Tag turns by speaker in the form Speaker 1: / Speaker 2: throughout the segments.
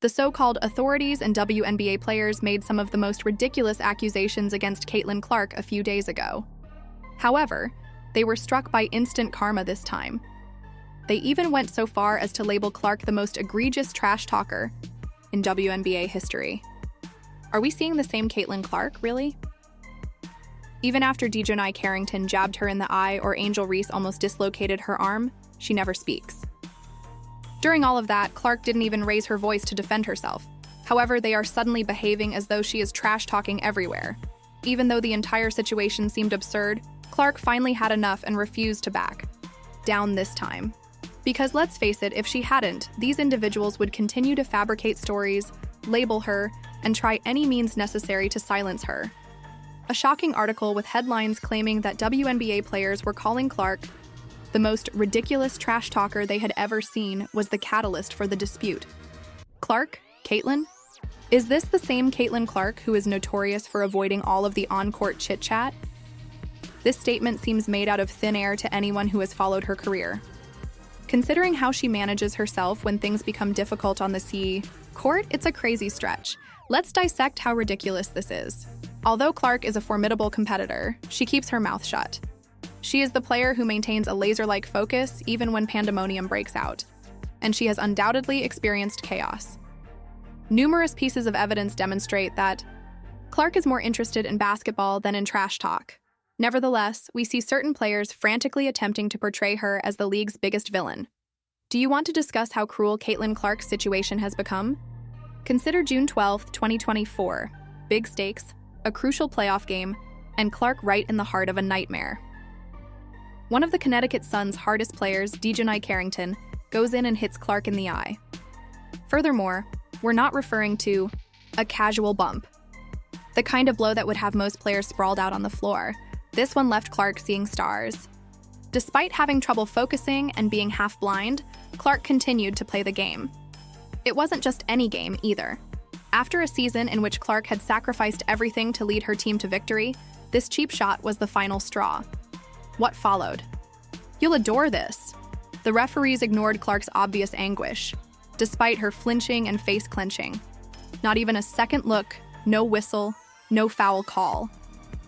Speaker 1: The so-called authorities and WNBA players made some of the most ridiculous accusations against Caitlin Clark a few days ago. However, they were struck by instant karma this time. They even went so far as to label Clark the most egregious trash talker in WNBA history. Are we seeing the same Caitlin Clark, really? Even after Dejanai Carrington jabbed her in the eye or Angel Reese almost dislocated her arm, she never speaks. During all of that, Clark didn't even raise her voice to defend herself. However, they are suddenly behaving as though she is trash-talking everywhere. Even though the entire situation seemed absurd, Clark finally had enough and refused to back down this time. Because let's face it, if she hadn't, these individuals would continue to fabricate stories, label her, and try any means necessary to silence her. A shocking article with headlines claiming that WNBA players were calling Clark the most ridiculous trash talker they had ever seen was the catalyst for the dispute. Clark? Caitlin? Is this the same Caitlin Clark who is notorious for avoiding all of the on-court chit-chat? This statement seems made out of thin air to anyone who has followed her career. Considering how she manages herself when things become difficult on the court, it's a crazy stretch. Let's dissect how ridiculous this is. Although Clark is a formidable competitor, she keeps her mouth shut. She is the player who maintains a laser-like focus even when pandemonium breaks out, and she has undoubtedly experienced chaos. Numerous pieces of evidence demonstrate that Clark is more interested in basketball than in trash talk. Nevertheless, we see certain players frantically attempting to portray her as the league's biggest villain. Do you want to discuss how cruel Caitlin Clark's situation has become? Consider June 12, 2024. Big stakes, a crucial playoff game, and Clark right in the heart of a nightmare. One of the Connecticut Sun's hardest players, Dejanai Carrington, goes in and hits Clark in the eye. Furthermore, we're not referring to a casual bump, the kind of blow that would have most players sprawled out on the floor. This one left Clark seeing stars. Despite having trouble focusing and being half blind, Clark continued to play the game. It wasn't just any game either. After a season in which Clark had sacrificed everything to lead her team to victory, this cheap shot was the final straw. What followed? You'll adore this. The referees ignored Clark's obvious anguish, despite her flinching and face clenching. Not even a second look, no whistle, no foul call.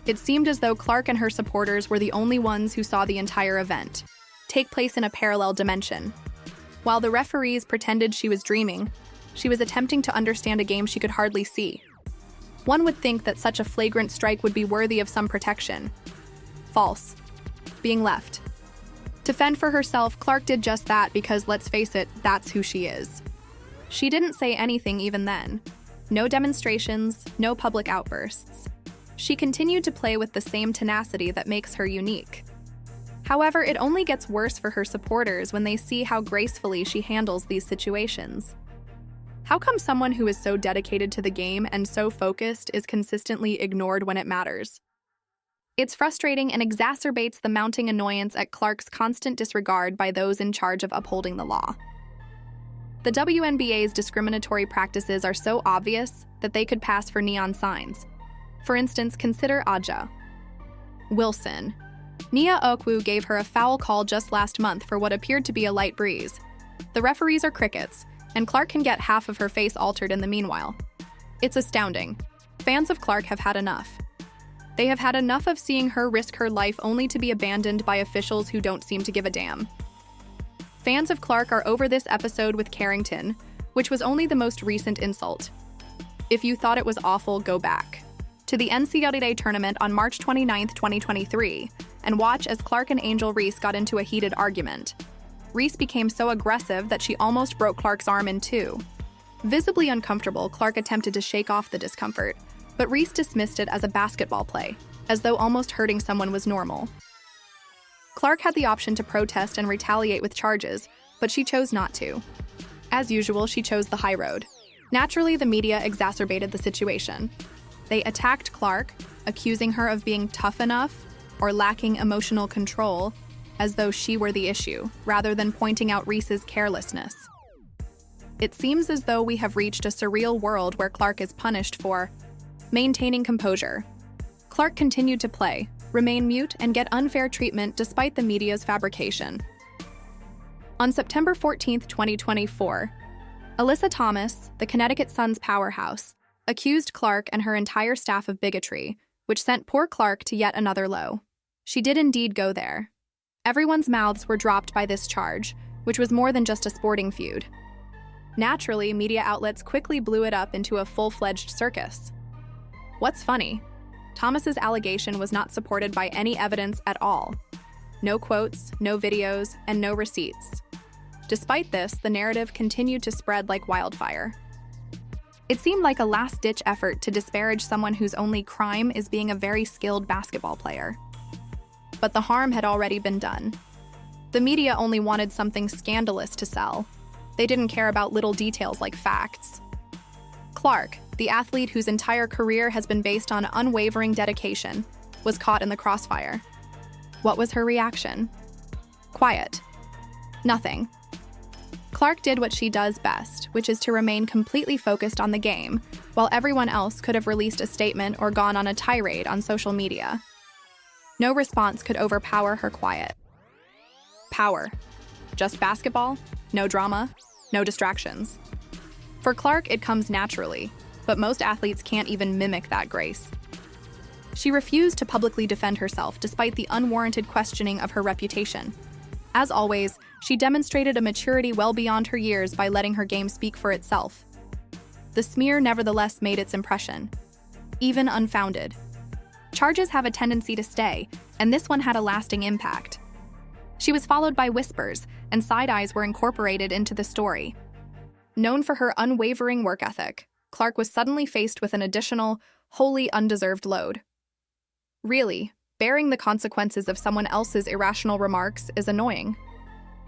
Speaker 1: It seemed as though Clark and her supporters were the only ones who saw the entire event take place in a parallel dimension. While the referees pretended she was dreaming, she was attempting to understand a game she could hardly see. One would think that such a flagrant strike would be worthy of some protection. False. Being left. To fend for herself, Clark did just that because, let's face it, that's who she is. She didn't say anything even then. No demonstrations, no public outbursts. She continued to play with the same tenacity that makes her unique. However, it only gets worse for her supporters when they see how gracefully she handles these situations. How come someone who is so dedicated to the game and so focused is consistently ignored when it matters? It's frustrating and exacerbates the mounting annoyance at Clark's constant disregard by those in charge of upholding the law. The WNBA's discriminatory practices are so obvious that they could pass for neon signs. For instance, consider Aja Wilson. Nia Okwu gave her a foul call just last month for what appeared to be a light breeze. The referees are crickets, and Clark can get half of her face altered in the meanwhile. It's astounding. Fans of Clark have had enough. They have had enough of seeing her risk her life only to be abandoned by officials who don't seem to give a damn. Fans of Clark are over this episode with Carrington, which was only the most recent insult. If you thought it was awful, go back to the NCAA tournament on March 29, 2023, and watch as Clark and Angel Reese got into a heated argument. Reese became so aggressive that she almost broke Clark's arm in two. Visibly uncomfortable, Clark attempted to shake off the discomfort, but Reese dismissed it as a basketball play, as though almost hurting someone was normal. Clark had the option to protest and retaliate with charges, but she chose not to. As usual, she chose the high road. Naturally, the media exacerbated the situation. They attacked Clark, accusing her of being tough enough or lacking emotional control, as though she were the issue, rather than pointing out Reese's carelessness. It seems as though we have reached a surreal world where Clark is punished for maintaining composure. Clark continued to play, remain mute, and get unfair treatment despite the media's fabrication. On September 14, 2024, Alyssa Thomas, the Connecticut Sun's powerhouse, accused Clark and her entire staff of bigotry, which sent poor Clark to yet another low. She did indeed go there. Everyone's mouths were dropped by this charge, which was more than just a sporting feud. Naturally, media outlets quickly blew it up into a full-fledged circus. What's funny? Thomas's allegation was not supported by any evidence at all. No quotes, no videos, and no receipts. Despite this, the narrative continued to spread like wildfire. It seemed like a last-ditch effort to disparage someone whose only crime is being a very skilled basketball player. But the harm had already been done. The media only wanted something scandalous to sell. They didn't care about little details like facts. Clark, the athlete whose entire career has been based on unwavering dedication, was caught in the crossfire. What was her reaction? Quiet. Nothing. Clark did what she does best, which is to remain completely focused on the game, while everyone else could have released a statement or gone on a tirade on social media. No response could overpower her quiet. Power. Just basketball, no drama, no distractions. For Clark, it comes naturally, but most athletes can't even mimic that grace. She refused to publicly defend herself despite the unwarranted questioning of her reputation. As always, she demonstrated a maturity well beyond her years by letting her game speak for itself. The smear nevertheless made its impression, even unfounded. Charges have a tendency to stay, and this one had a lasting impact. She was followed by whispers, and side-eyes were incorporated into the story. Known for her unwavering work ethic, Clark was suddenly faced with an additional, wholly undeserved load. Really, bearing the consequences of someone else's irrational remarks is annoying.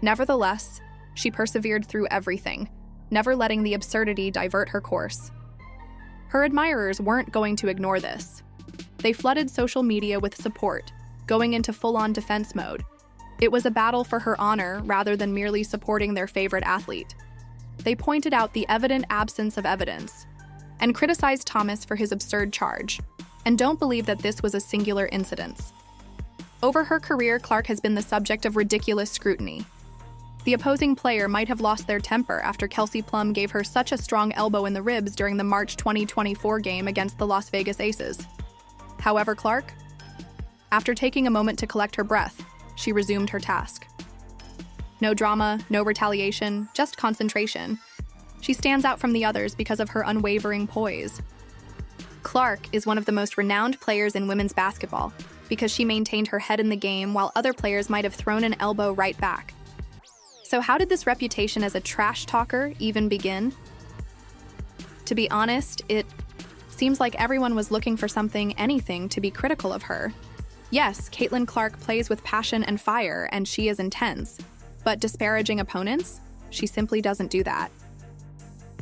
Speaker 1: Nevertheless, she persevered through everything, never letting the absurdity divert her course. Her admirers weren't going to ignore this. They flooded social media with support, going into full-on defense mode. It was a battle for her honor rather than merely supporting their favorite athlete. They pointed out the evident absence of evidence and criticized Thomas for his absurd charge, and don't believe that this was a singular incident. Over her career, Clark has been the subject of ridiculous scrutiny. The opposing player might have lost their temper after Kelsey Plum gave her such a strong elbow in the ribs during the March 2024 game against the Las Vegas Aces. However, Clark, after taking a moment to collect her breath, she resumed her task. No drama, no retaliation, just concentration. She stands out from the others because of her unwavering poise. Clark is one of the most renowned players in women's basketball because she maintained her head in the game while other players might have thrown an elbow right back. So how did this reputation as a trash talker even begin? To be honest, it seems like everyone was looking for anything to be critical of her. Yes, Caitlin Clark plays with passion and fire, and she is intense. But disparaging opponents? She simply doesn't do that.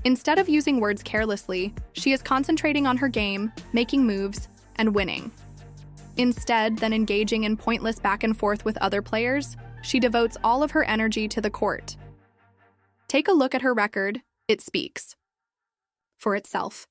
Speaker 1: Instead of using words carelessly, she is concentrating on her game, making moves, and winning. Instead than engaging in pointless back and forth with other players, she devotes all of her energy to the court. Take a look at her record, it speaks for itself.